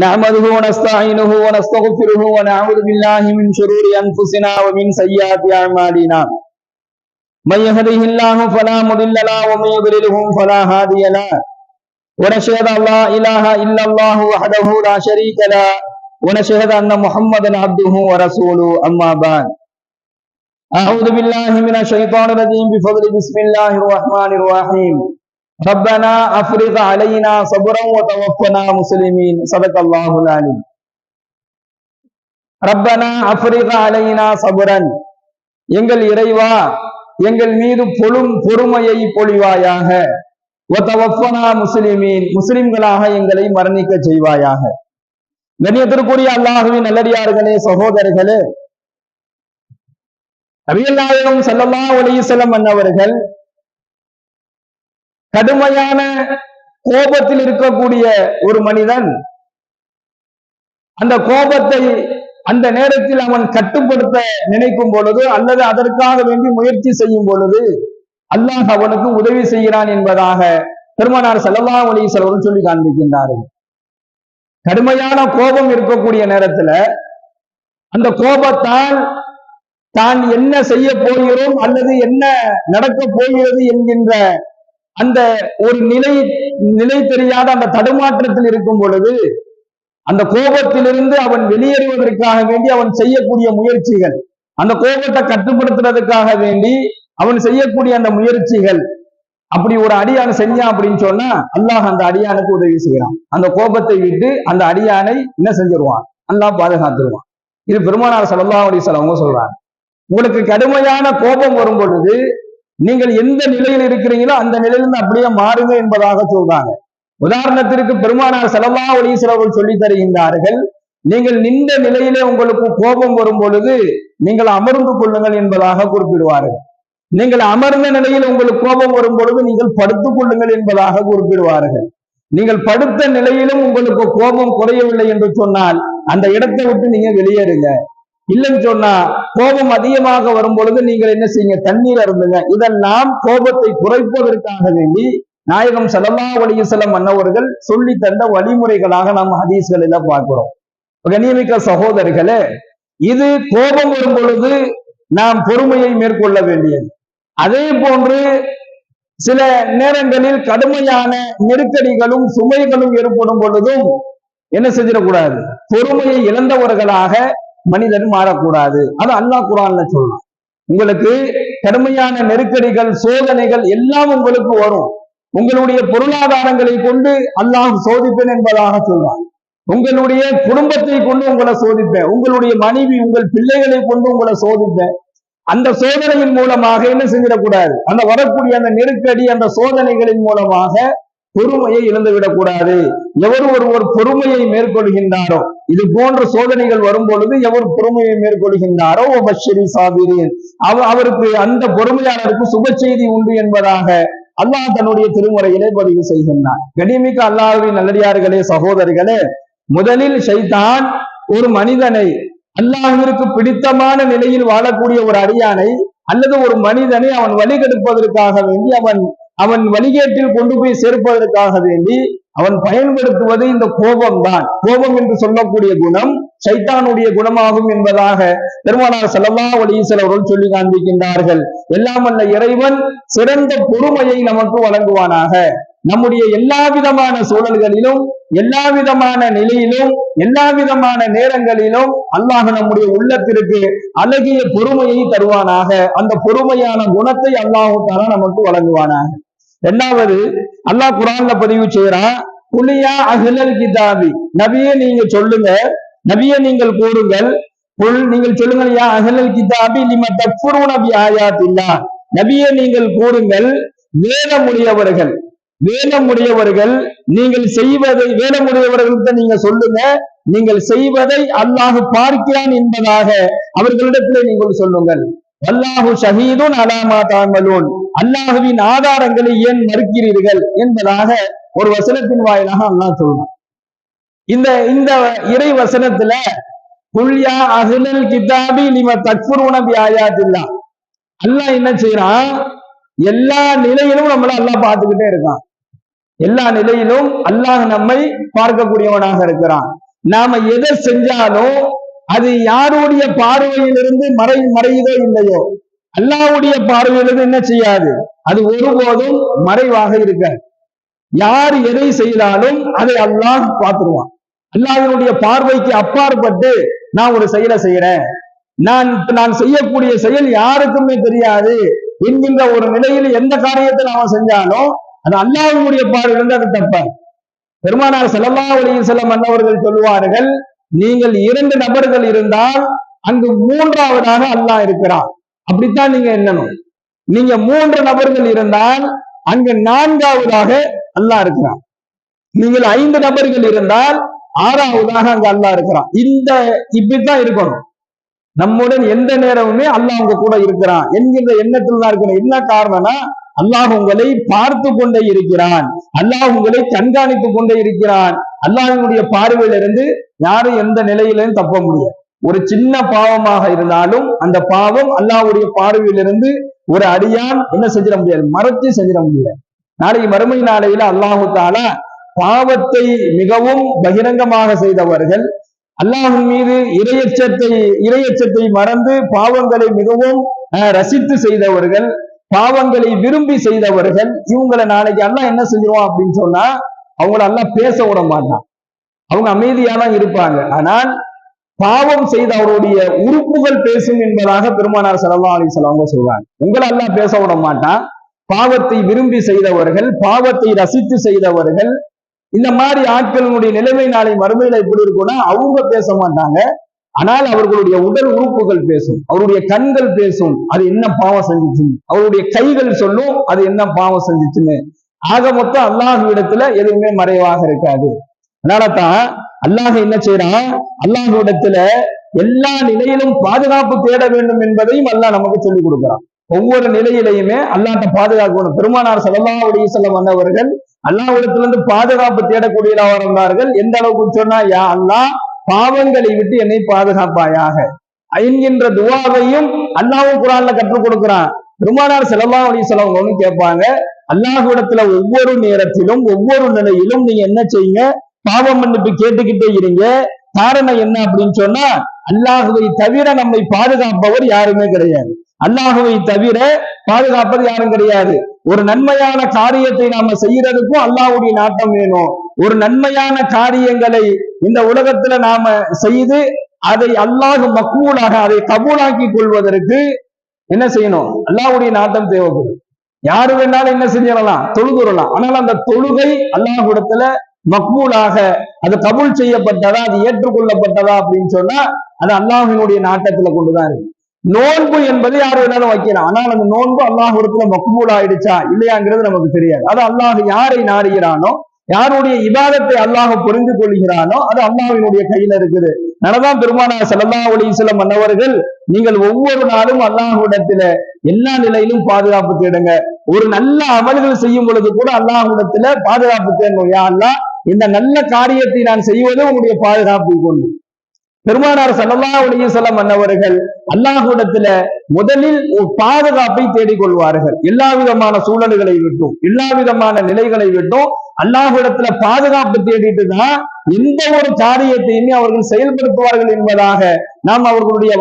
نحمده ونستعينه ونستغفره ونعوذ بالله من شرور أنفسنا ومن سيئات أعمالنا من يهده الله فلا مضل له ومن يضلله فلا هادي له ونشهد أن لا إله إلا الله وحده لا شريك له ونشهد أن محمدا عبده ورسوله أما بعد أعوذ بالله من الشيطان الرجيم بفضل بسم الله الرحمن الرحيم ربنا أفرغ علينا صبرا وتوفنا مسلمين صدق الله العليم ربنا أفرغ علينا صبرا எங்கள் இறைவா எங்கள் மீது பொறுமையை பொழிவாயாக வதவஃபனா முஸ்லிமீன் முஸ்லிம்களாக எங்களை மரணிக்க செய்வாயாக. கண்ணியத்திற்குரிய அல்லாஹ்வின் நல்லடியார்களே, சகோதரர்களே, நபிகள் நாயகம் ஸல்லல்லாஹு அலைஹி வஸல்லம் அன்னவர்கள் கடுமையான கோபத்தில் இருக்கக்கூடிய ஒரு மனிதன் அந்த கோபத்தை அந்த நேரத்தில் அவன் கட்டுப்படுத்த நினைக்கும் பொழுது அல்லது அதற்காக வேண்டி முயற்சி செய்யும் பொழுது அல்லாஹ் அவனுக்கு உதவி செய்கிறான் என்பதாக பெருமானார் ஸல்லல்லாஹு அலைஹி வஸல்லம் சொல்லி காண்பிக்கின்றார்கள். கடுமையான கோபம் இருக்கக்கூடிய நேரத்துல அந்த கோபத்தால் தான் என்ன செய்ய போகிறோம் அல்லது என்ன நடக்க போகிறது என்கின்ற அந்த ஒரு நிலை தெரியாத அந்த தடுமாற்றத்தில் இருக்கும் பொழுது அந்த கோபத்திலிருந்து அவன் வெளியேறுவதற்காக வேண்டி அவன் செய்யக்கூடிய முயற்சிகள், அந்த கோபத்தை கட்டுப்படுத்துறதுக்காக வேண்டி அவன் செய்யக்கூடிய அந்த முயற்சிகள், அப்படி ஒரு அடியானை செஞ்சான் அப்படின்னு சொன்னா அல்லாஹ் அந்த அடியானுக்கு உதவி செய்யறான். அந்த கோபத்தை விட்டு அந்த அடியானை என்ன செஞ்சிருவான், அல்லாஹ் பாதுகாத்துருவான். இது பெருமானார் ஸல்லல்லாஹு அலைஹி வஸல்லம் சொல்றாங்க. உங்களுக்கு கடுமையான கோபம் வரும் பொழுது நீங்கள் எந்த நிலையில் இருக்கிறீங்களோ அந்த நிலையிலிருந்து அப்படியே மாறுங்க என்பதாக சொல்றாங்க. உதாரணத்திற்கு பெருமானார் ஸல்லல்லாஹு அலைஹி வஸல்லம் சொல்லி தருகின்றார்கள், நீங்கள் நின்ற நிலையிலே உங்களுக்கு கோபம் வரும் பொழுது நீங்கள் அமர்ந்து கொள்ளுங்கள் என்பதாக குறிப்பிடுவார்கள். நீங்கள் அமர்ந்த நிலையில் உங்களுக்கு கோபம் வரும் பொழுது நீங்கள் படுத்துக் கொள்ளுங்கள் என்பதாக குறிப்பிடுவார்கள். நீங்கள் படுத்த நிலையிலும் உங்களுக்கு கோபம் குறையவில்லை என்று சொன்னால் அந்த இடத்தை விட்டு நீங்க வெளியேறுங்க. இல்லைன்னு சொன்னா கோபம் அதிகமாக வரும் பொழுது நீங்கள் என்ன செய்யுங்க, தண்ணீர் அருந்துங்க. இதெல்லாம் கோபத்தை குறைப்பதற்காக வேண்டி நாயகம் ஸல்லல்லாஹு அலைஹி வஸல்லம் அன்னவர்கள் சொல்லி தந்த வழிமுறைகளாக நாம் ஹதீஸ்களில் பார்க்கிறோம். கண்ணியமிக்க சகோதரர்களே, இது கோபம் வரும் பொழுது நாம் பொறுமையை மேற்கொள்ள வேண்டியது. அதே போன்று சில நேரங்களில் கடுமையான நெருக்கடிகளும் சுமைகளும் ஏற்படும் பொழுதும் என்ன செஞ்சிடக்கூடாது, பொறுமையை இழந்தவர்களாக மனிதன் மாறக்கூடாது. அது அல்லாஹ் குர்ஆன்ல சொல்றான். உங்களுக்கு கடுமையான நெருக்கடிகள் சோதனைகள் எல்லாம் உங்களுக்கு வரும். உங்களுடைய பொருளாதாரங்களை கொண்டு அல்லாஹ் சோதிப்பேன் என்பதாக சொல்றான். உங்களுடைய குடும்பத்தை கொண்டு உங்களை சோதிப்பேன், உங்களுடைய மனைவி உங்கள் பிள்ளைகளை கொண்டு உங்களை சோதிப்பேன். அந்த சோதனையின் மூலமாக என்ன செஞ்சிடக்கூடாது, அந்த வரக்கூடிய அந்த நெருக்கடி அந்த சோதனைகளின் மூலமாக பொறுமையை இழந்துவிடக்கூடாது. எவர் ஒருவர் பொறுமையை மேற்கொள்கின்றாரோ, இது போன்ற சோதனைகள் வரும் பொழுது எவர் பொறுமையை மேற்கொள்கின்றாரோ பஷிரி சாபிரீன், அவருக்கு அந்த பொறுமையாளருக்கு சுப செய்தி உண்டு என்பதாக அல்லாஹ் தன்னுடைய திருமுறையிலே பதிவு செய்கின்றான். கண்ணியமிக்க அல்லாஹ்வின் நல்லடியார்களே, சகோதரிகளே, முதலில் ஷைத்தான் ஒரு மனிதனை அல்லாஹ்விற்கு பிடித்தமான நிலையில் வாழக்கூடிய ஒரு அடியானை அல்லது ஒரு மனிதனை அவன் வழிகெடுப்பதற்காக வேண்டி அவன் வழிகேட்டில் கொண்டு போய் சேர்ப்பதற்காக வேண்டி அவன் பயன்படுத்துவது இந்த கோபம் தான். கோபம் என்று சொல்லக்கூடிய குணம் ஷைத்தானுடைய குணமாகும் என்பதாக பெருமானார் ஸல்லல்லாஹு அலைஹி வஸல்லம் சொல்லி காண்பிக்கின்றார்கள். எல்லாம் வல்ல இறைவன் சிறந்த பொறுமையை நமக்கு வழங்குவானாக. நம்முடைய எல்லா விதமான சூழல்களிலும் எல்லா விதமான நிலையிலும் எல்லா விதமான நேரங்களிலும் அல்லாஹ் நம்முடைய உள்ளத்திற்கு அழகிய பொறுமையை தருவானாக. அந்த பொறுமையான குணத்தை அல்லாஹ் தஆலா நமக்கு வழங்குவானாக. இரண்டாவது, அல்லாஹ் குர்ஆன்ல பதிவு செய்யறான், குலியா அஹ்லல் கிதாபி, நபியே நீங்க சொல்லுங்க, நபியே நீங்கள் கூறுங்கள், நீங்கள் சொல்லுங்கள், யா அஹ்லல் கிதாபி லிம தக்ஃபுரூன பி ஆயாத்தில்லாஹ், நபியே நீங்கள் கூறுங்கள், வேதமுடையவர்கள் நீங்கள் செய்வதை, வேதமுடையவர்களுக்கு நீங்க சொல்லுங்க, நீங்கள் செய்வதை அல்லாஹ் பார்க்கிறான் என்பதாக அவர்களிடத்திலே நீங்கள் சொல்லுங்கள். வல்லாஹு ஷஹீதுன் அலா மா தஅமலூன், அல்லாஹ்வின் ஆதாரங்களை ஏன் மறுக்கிறீர்கள் என்பதாக ஒரு வசனத்தின் வாயிலாக அல்லாஹ் சொல்றான். இந்த இறை வசனத்துல குல்யா அஹ்லல் கிதாபி லிம தக்ஃபுரூன பி ஆயாத்தில்லாஹ், அல்லாஹ் என்ன செய்யறான், எல்லா நிலையிலும் நம்மள அல்லாஹ் பார்த்துக்கிட்டே இருக்கான். எல்லா நிலையிலும் அல்லாஹ் நம்மை பார்க்கக்கூடியவனாக இருக்கிறான். நாம எதை செஞ்சாலும் அது யாருடைய பார்வையிலிருந்து மறையுதோ இல்லையோ, அல்லாஹ்வுடைய பார்வையிலிருந்து என்ன செய்யாது, அது ஒருபோதும் மறைவாக இருக்காது. யார் எதை செய்தாலும் அதை அல்லாஹ் பார்த்துருவான். அல்லாஹ்வினுடைய பார்வைக்கு அப்பாற்பட்டு நான் ஒரு செயலை செய்யறேன், நான் செய்யக்கூடிய செயல் யாருக்குமே தெரியாது என்கின்ற ஒரு நிலையில் எந்த காரியத்தை நாம செஞ்சாலும் அது அல்லாஹ்வுடைய பார்வையிலிருந்து அது தப்பாது. பெருமானார் ஸல்லல்லாஹு அலைஹி வஸல்லம் அன்னவர்கள் சொல்லுவார்கள், நீங்கள் 2 நபர்கள் இருந்தால் அங்கு 3ஆவதாக அல்லாஹ் இருக்கிறான். அப்படித்தான் நீங்க எண்ணணும். நீங்க 3 நபர்கள் இருந்தால் அங்கு 4ஆவதாக அல்லாஹ் இருக்கிறான். நீங்கள் 5 நபர்கள் இருந்தால் 6ஆவதாக அங்க அல்லாஹ் இருக்கிறான். இப்படித்தான் இருக்கணும். நம்முடன் எந்த நேரமுமே அல்லாஹ் உங்க கூட இருக்கிறான் என்கின்ற எண்ணத்தில் தான் இருக்கணும். என்ன காரணம்னா, அல்லாஹ் உங்களை பார்த்து கொண்டே இருக்கிறான், அல்லாஹ் உங்களை கண்காணித்து கொண்டே இருக்கிறான். அல்லாஹ்வினுடைய பார்வையிலிருந்து யாரும் எந்த நிலையிலும் தப்ப முடியாது. ஒரு சின்ன பாவமாக இருந்தாலும் அந்த பாவம் அல்லாஹ்வுடைய பார்வையிலிருந்து ஒரு அடியான் என்ன செஞ்சிட முடியாது, மறைச்சு செஞ்சிட முடியாது. நாளைக்கு மறுமை நாளையில அல்லாஹு தஆலா பாவத்தை மிகவும் பகிரங்கமாக செய்தவர்கள், அல்லாஹ்வின் மீது இறையச்சத்தை மறந்து பாவங்களை மிகவும் ரசித்து செய்தவர்கள், பாவங்களை விரும்பி செய்தவர்கள், இவங்களை நாளைக்கு அல்லாஹ் என்ன செஞ்சிருவான் அப்படின்னு சொன்னா, அவங்கள அல்லாஹ் பேச விட மாட்டான். அவங்க அமைதியாதான் இருப்பாங்க. ஆனால் பாவம் செய்த அவருடைய உறுப்புகள் பேசும் என்பதாக பெருமானார் ஸல்லல்லாஹு அலைஹி வஸல்லம் சொல்றாங்க. உங்களை அல்லாஹ் பேச விட மாட்டான். பாவத்தை விரும்பி செய்தவர்கள், பாவத்தை ரசித்து செய்தவர்கள், இந்த மாதிரி ஆட்களினுடைய நிலைமை நாளை மறுமையில எப்படி இருக்கும்னா, அவங்க பேச மாட்டாங்க. ஆனால் அவர்களுடைய உடல் உறுப்புகள் பேசும், அவருடைய கண்கள் பேசும், அது என்ன பாவம் செஞ்சிச்சுன்னு, அவருடைய கைகள் சொல்லும் அது என்ன பாவம் செஞ்சிச்சுன்னு. ஆக மொத்தம் அல்லாஹ்விடத்துல எதுவுமே மறைவாக இருக்காது. அதனாலதான் அல்லாஹ் என்ன செய்யறான், அல்லாஹ்விடத்துல எல்லா நிலையிலும் பாதுகாப்பு தேட வேண்டும் என்பதையும் அல்லாஹ் நமக்கு சொல்லிக் கொடுக்கிறான். ஒவ்வொரு நிலையிலையுமே அல்லாஹ்ட்ட பாதுகாக்கணும். பெருமானார் ஸல்லல்லாஹு அலைஹி வஸல்லம் அவர்கள் அல்லாஹ்விடத்திலிருந்து பாதுகாப்பு தேடக்கூடியவராக இருந்தார்கள். எந்த அளவுக்கு சொன்னா, யா அல்லாஹ் பாவங்களை விட்டு என்னை பாதுகாப்பாயாக என்கின்ற துஆவையும் அல்லாஹ் குர்ஆன்ல கற்றுக் கொடுக்கிறான். பெருமானார் ஸல்லல்லாஹு அலைஹி வஸல்லம் கேட்பாங்க, அல்லாஹ்விடத்துல ஒவ்வொரு நேரத்திலும் ஒவ்வொரு நிலையிலும் நீங்க என்ன செய்யுங்க, பாவம் மன்னிப்பு கேட்டுக்கிட்டே இருங்க. காரணம் என்ன அப்படின்னு சொன்னா, அல்லாஹுவை தவிர நம்மை பாதுகாப்பவர் யாருமே கிடையாது. அல்லாஹுவை தவிர பாதுகாப்பது யாரும் கிடையாது. ஒரு நன்மையான காரியத்தை நாம செய்யறதுக்கும் அல்லாஹ்வுடைய நாட்டம் வேணும். ஒரு நன்மையான காரியங்களை இந்த உலகத்துல நாம செய்து அதை அல்லாஹ் மக்பூலாக அதை கபூலாக்கி கொள்வதற்கு என்ன செய்யணும், அல்லாஹ்வுடைய நாட்டம் தேவைப்படும். யாரு வேணாலும் என்ன செஞ்சிடலாம், தொழுதுறலாம். ஆனால் அந்த தொழுகை அல்லாஹ்விடத்துல மக்பூலாக அது கபூல் செய்யப்பட்டதா, அது ஏற்றுக்கொள்ளப்பட்டதா அப்படின்னு சொன்னா அது அல்லாஹ்வினுடைய நாட்டத்துல கொண்டுதான் இருக்கு. நோன்பு என்பது யாரு வேணாலும் வைக்கலாம். ஆனால் அந்த நோன்பு அல்லாஹ்விடத்துல மக்பூல் ஆயிடுச்சா இல்லையாங்கிறது நமக்கு தெரியாது. அது அல்லாஹ் யாரை நாடுகிறானோ, யாருடைய இபாதத்தை அல்லாஹ் புரிந்து கொள்கிறானோ அது அல்லாஹ்வினுடைய கையில இருக்குது. அதனாலதான் பெருமானார் ஸல்லல்லாஹு அலைஹி வஸல்லம் அன்னவர்கள், நீங்கள் ஒவ்வொரு நாளும் அல்லாஹ்விடத்துல எல்லா நிலையிலும் பாதுகாப்பு தேடுங்க. ஒரு நல்ல அமல்கள் செய்யும் பொழுது கூட அல்லாஹ்விடத்துல பாதுகாப்பு தேடணும். யா அல்லாஹ், இந்த நல்ல காரியத்தை நான் செய்வது உங்களுடைய பாதுகாப்பை கொண்டு. பெருமானார் ஸல்லல்லாஹு அலைஹி வஸல்லம் அன்னவர்கள் அல்லாஹ்விடத்துல முதலில் பாதுகாப்பை தேடிக்கொள்வார்கள். எல்லா விதமான சூழல்களை விட்டும் எல்லா விதமான நிலைகளை விட்டும் அல்லாஹ்விடத்துல பாதுகாப்பு தேடிட்டு தான் எந்த ஒரு காரியத்தையுமே அவர்கள் செயல்படுத்துவார்கள் என்பதாக நாம் அவர்களுடைய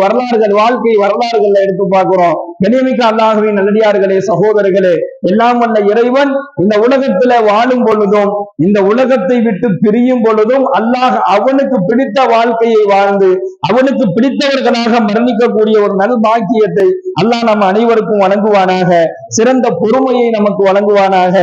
வாழ்க்கை வரலாறுகளை எடுத்து பார்க்கிறோம். கண்ணியமிக்க அல்லாஹ்வின் நல்லடியார்களே, சகோதரர்களே, எல்லாம் வல்ல இறைவன் இந்த உலகத்துல வாழும் பொழுதும் இந்த உலகத்தை விட்டு பிரியும் பொழுதும் அல்லாஹ் அவனுக்கு பிடித்த வாழ்க்கையை வாழ்ந்து அவனுக்கு பிடித்தவர்களாக மரணிக்கக்கூடிய ஒரு நல் பாக்கியத்தை அல்லாஹ் நம்ம அனைவருக்கும் வழங்குவானாக. சிறந்த பொறுமையை நமக்கு வழங்குவானாக.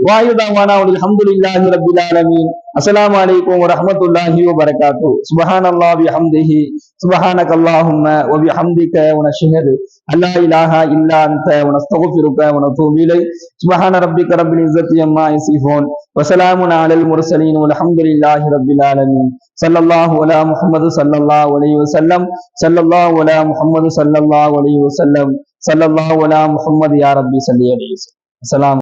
வாயுதாவானா அல்ஹம்துலில்லாஹி ரப்பில் ஆலமீன். அஸ்ஸலாமு அலைக்கும் வரஹ்மத்துல்லாஹி வபரகாத்துஹு. சுப்ஹானல்லாஹி வபிஹம்திஹி சுப்ஹானக்கல்லாஹும்ம வபிஹம்திக வனஷ்ஹது அல்லா இலாஹா இல்லா அன்த வனஸ்தக்ஃபிருக வனதூபு இலைக். சுப்ஹான ரப்பிக ரப்பில் இஸ்ஸத்தி அம்மா யசிஃபூன் வஸலாமுன் அலல் முர்ஸலீன் வல்ஹம்துலில்லாஹி ரப்பில் ஆலமீன். ஸல்லல்லாஹு அலா முஹம்மது ஸல்லல்லாஹு அலைஹி வஸல்லம். ஸல்லல்லாஹு அலா முஹம்மது ஸல்லல்லாஹு அலைஹி வஸல்லம். ஸல்லல்லாஹு அலா முஹம்மது யா ரப்பி ஸல்லி அலைஹி வஸல்லம்.